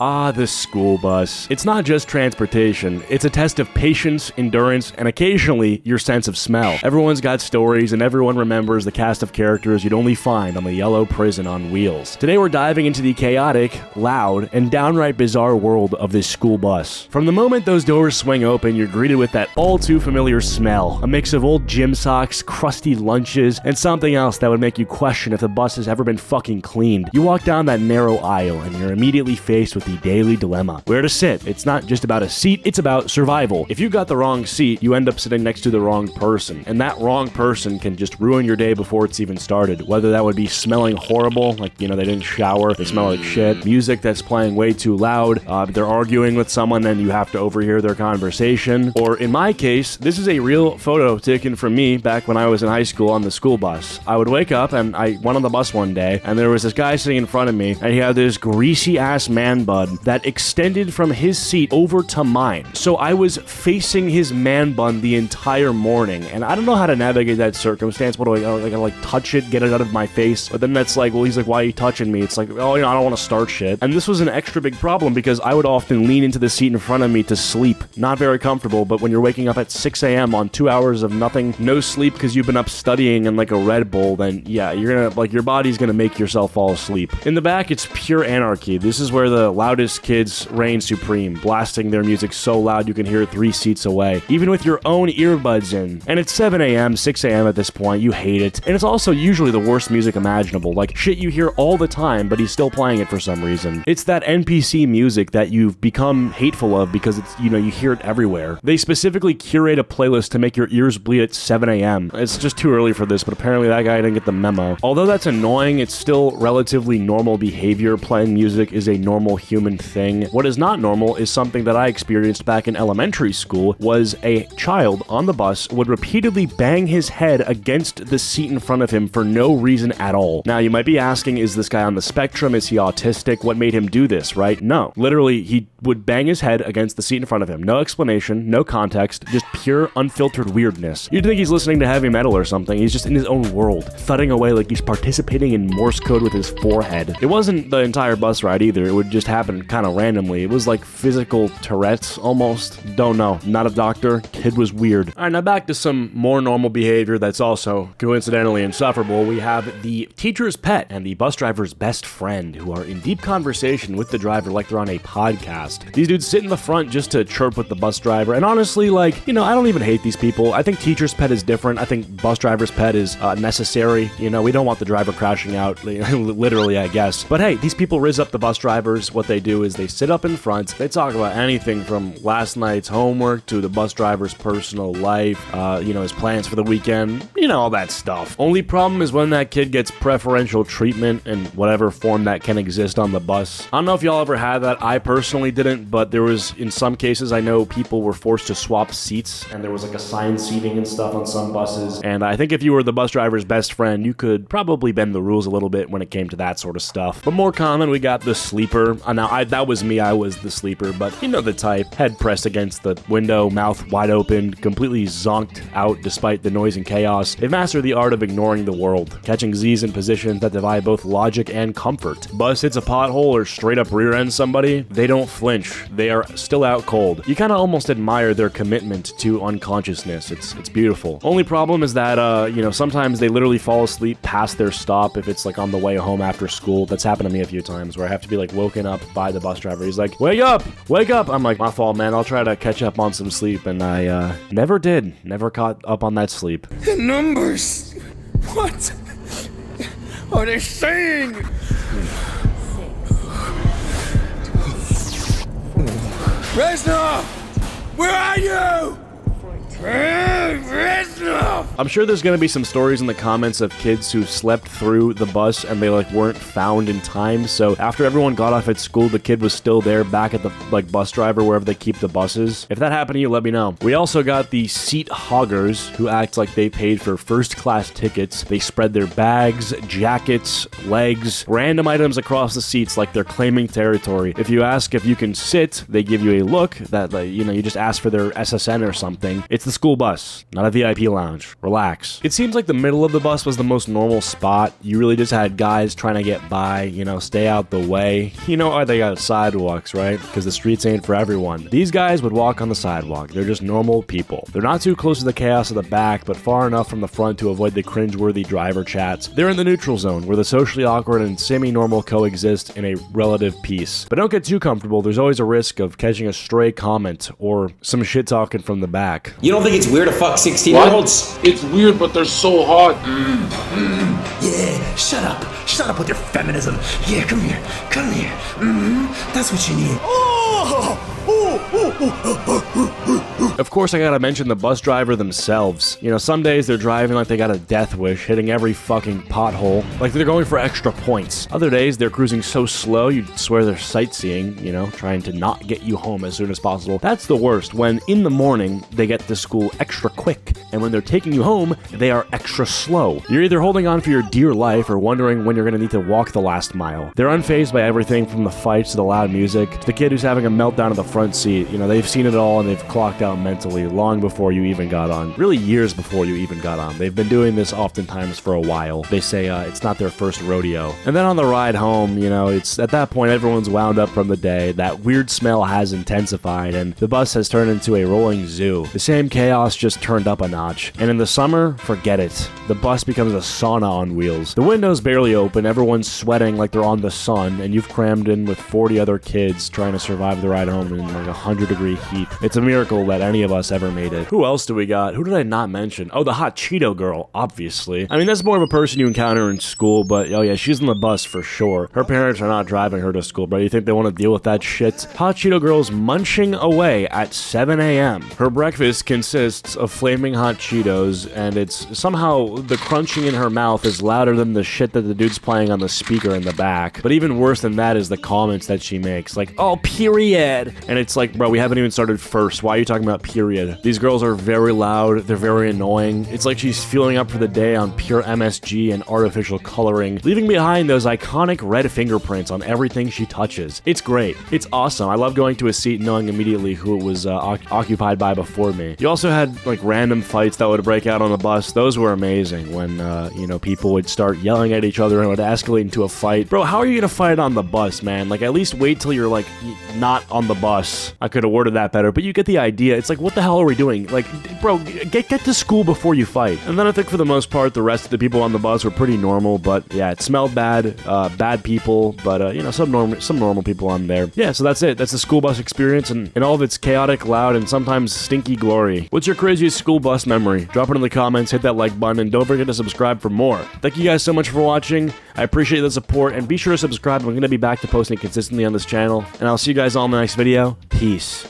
Ah, the school bus. It's not just transportation. It's a test of patience, endurance, and occasionally your sense of smell. Everyone's got stories, and everyone remembers the cast of characters you'd only find on the yellow prison on wheels. Today we're diving into the chaotic, loud, and downright bizarre world of this school bus. From the moment those doors swing open, you're greeted with that all-too-familiar smell. A mix of old gym socks, crusty lunches, and something else that would make you question if the bus has ever been fucking cleaned. You walk down that narrow aisle, and you're immediately faced with the daily dilemma. Where to sit? It's not just about a seat, it's about survival. If you got the wrong seat, you end up sitting next to the wrong person, and that wrong person can just ruin your day before it's even started. Whether that would be smelling horrible, like, they didn't shower, they smell like shit, music that's playing way too loud, they're arguing with someone and you have to overhear their conversation, or in my case, this is a real photo taken from me back when I was in high school on the school bus. I would wake up and I went on the bus one day, and there was this guy sitting in front of me, and he had this greasy ass man bun that extended from his seat over to mine. So I was facing his man bun the entire morning, and I don't know how to navigate that circumstance. What do I gotta touch it, get it out of my face? But then that's like, well, he's like, why are you touching me? It's like, oh, I don't want to start shit. And this was an extra big problem because I would often lean into the seat in front of me to sleep. Not very comfortable, but when you're waking up at 6 a.m. on 2 hours of nothing, no sleep because you've been up studying and like a Red Bull, then yeah, you're gonna, your body's gonna make yourself fall asleep. In the back, it's pure anarchy. This is where the loudest kids reign supreme, blasting their music so loud you can hear it 3 seats away, even with your own earbuds in. And it's 7 a.m., 6 a.m. at this point, you hate it. And it's also usually the worst music imaginable, like shit you hear all the time, but he's still playing it for some reason. It's that NPC music that you've become hateful of because it's, you hear it everywhere. They specifically curate a playlist to make your ears bleed at 7 a.m. It's just too early for this, but apparently that guy didn't get the memo. Although that's annoying, it's still relatively normal behavior. Playing music is a normal human thing. What is not normal is something that I experienced back in elementary school, was a child on the bus would repeatedly bang his head against the seat in front of him for no reason at all. Now, you might be asking, is this guy on the spectrum? Is he autistic? What made him do this, right? No. Literally, he would bang his head against the seat in front of him. No explanation, no context, just pure unfiltered weirdness. You'd think he's listening to heavy metal or something. He's just in his own world, thudding away like he's participating in Morse code with his forehead. It wasn't the entire bus ride either. It would just happen kind of randomly. It was like physical Tourette's almost. Don't know. Not a doctor. Kid was weird. Alright, now back to some more normal behavior that's also coincidentally insufferable. We have the teacher's pet and the bus driver's best friend who are in deep conversation with the driver like they're on a podcast. These dudes sit in the front just to chirp with the bus driver, and honestly, I don't even hate these people. I think teacher's pet is different. I think bus driver's pet is necessary. We don't want the driver crashing out, literally, I guess. But hey, these people rizz up the bus drivers. What they do is they sit up in front, they talk about anything from last night's homework to the bus driver's personal life, his plans for the weekend, all that stuff. Only problem is when that kid gets preferential treatment in whatever form that can exist on the bus. I don't know if y'all ever had that. I personally didn't, but there was, in some cases, I know people were forced to swap seats, and there was assigned seating and stuff on some buses, and I think if you were the bus driver's best friend, you could probably bend the rules a little bit when it came to that sort of stuff. But more common, we got the sleeper. Now, that was me, I was the sleeper, but you know the type. Head pressed against the window, mouth wide open, completely zonked out despite the noise and chaos. They've mastered the art of ignoring the world, catching Z's in positions that divide both logic and comfort. Bus hits a pothole or straight up rear ends somebody, they don't flinch. They are still out cold. You kind of almost admire their commitment to unconsciousness. It's beautiful. Only problem is that, sometimes they literally fall asleep past their stop if it's on the way home after school. That's happened to me a few times where I have to be woken up by the bus driver. He's like, wake up! Wake up! I'm like, my fault, man. I'll try to catch up on some sleep. And I never did. Never caught up on that sleep. The numbers! What are they saying? Reznov! Where are you? Reznov! I'm sure there's gonna be some stories in the comments of kids who slept through the bus and they weren't found in time. So after everyone got off at school, the kid was still there back at the bus driver wherever they keep the buses. If that happened to you, let me know. We also got the seat hoggers who act like they paid for first class tickets. They spread their bags, jackets, legs, random items across the seats like they're claiming territory. If you ask if you can sit, they give you a look that you just ask for their SSN or something. It's the school bus, not a VIP lounge. relax. It seems like the middle of the bus was the most normal spot. You really just had guys trying to get by, you know, stay out the way. You know why they got sidewalks, right? Because the streets ain't for everyone. These guys would walk on the sidewalk. They're just normal people. They're not too close to the chaos of the back, but far enough from the front to avoid the cringeworthy driver chats. They're in the neutral zone, where the socially awkward and semi-normal coexist in a relative peace. But don't get too comfortable. There's always a risk of catching a stray comment or some shit talking from the back. You don't think it's weird to fuck 16-year-olds? It's weird, but they're so hot. Yeah, shut up. Shut up with your feminism. Yeah, come here. Come here. That's what you need. Of course, I gotta mention the bus driver themselves. You know, some days they're driving like they got a death wish, hitting every fucking pothole, like they're going for extra points. Other days, they're cruising so slow, you'd swear they're sightseeing, you know, trying to not get you home as soon as possible. That's the worst, when in the morning, they get to school extra quick, and when they're taking you home, they are extra slow. You're either holding on for your dear life or wondering when you're gonna need to walk the last mile. They're unfazed by everything from the fights to the loud music, to the kid who's having a meltdown in the front seat. You know, they've seen it all and they've clocked out mentally long before you even got on. Really years before you even got on. They've been doing this oftentimes for a while. They say it's not their first rodeo. And then on the ride home, you know, it's at that point everyone's wound up from the day. That weird smell has intensified and the bus has turned into a rolling zoo. The same chaos just turned up a notch. And in the summer, forget it. The bus becomes a sauna on wheels. The windows barely open, everyone's sweating like they're on the sun, and you've crammed in with 40 other kids trying to survive the ride home in like 100-degree heat. It's a miracle that any of us ever made it. Who else do we got? Who did I not mention? Oh, the hot Cheeto girl, obviously. I mean, that's more of a person you encounter in school, but oh yeah, she's on the bus for sure. Her parents are not driving her to school, bro. You think they want to deal with that shit? Hot Cheeto girl's munching away at 7 a.m. Her breakfast consists of flaming hot Cheetos, and it's somehow the crunching in her mouth is louder than the shit that the dude's playing on the speaker in the back. But even worse than that is the comments that she makes, like, oh, period. And it's like, bro, we haven't even started first. Why are you talking about period? These girls are very loud. They're very annoying. It's like she's fueling up for the day on pure MSG and artificial coloring, leaving behind those iconic red fingerprints on everything she touches. It's great. It's awesome. I love going to a seat knowing immediately who it was occupied by before me. You also had like random fights that would break out on the bus. Those were amazing when, you know, people would start yelling at each other and it would escalate into a fight. Bro, how are you gonna fight on the bus, man? Like, at least wait till you're like not on the bus. I could have worded that better, but you get the idea. It's like, what the hell are we doing? Like, bro, get to school before you fight. And then I think for the most part, the rest of the people on the bus were pretty normal, but yeah, it smelled bad, bad people, but you know, some normal people on there. Yeah, so that's it. That's the school bus experience and all of its chaotic, loud, and sometimes stinky glory. What's your craziest school bus memory? Drop it in the comments, hit that like button, and don't forget to subscribe for more. Thank you guys so much for watching. I appreciate the support, and be sure to subscribe. I'm going to be back to posting consistently on this channel, and I'll see you guys all in the next video. Peace.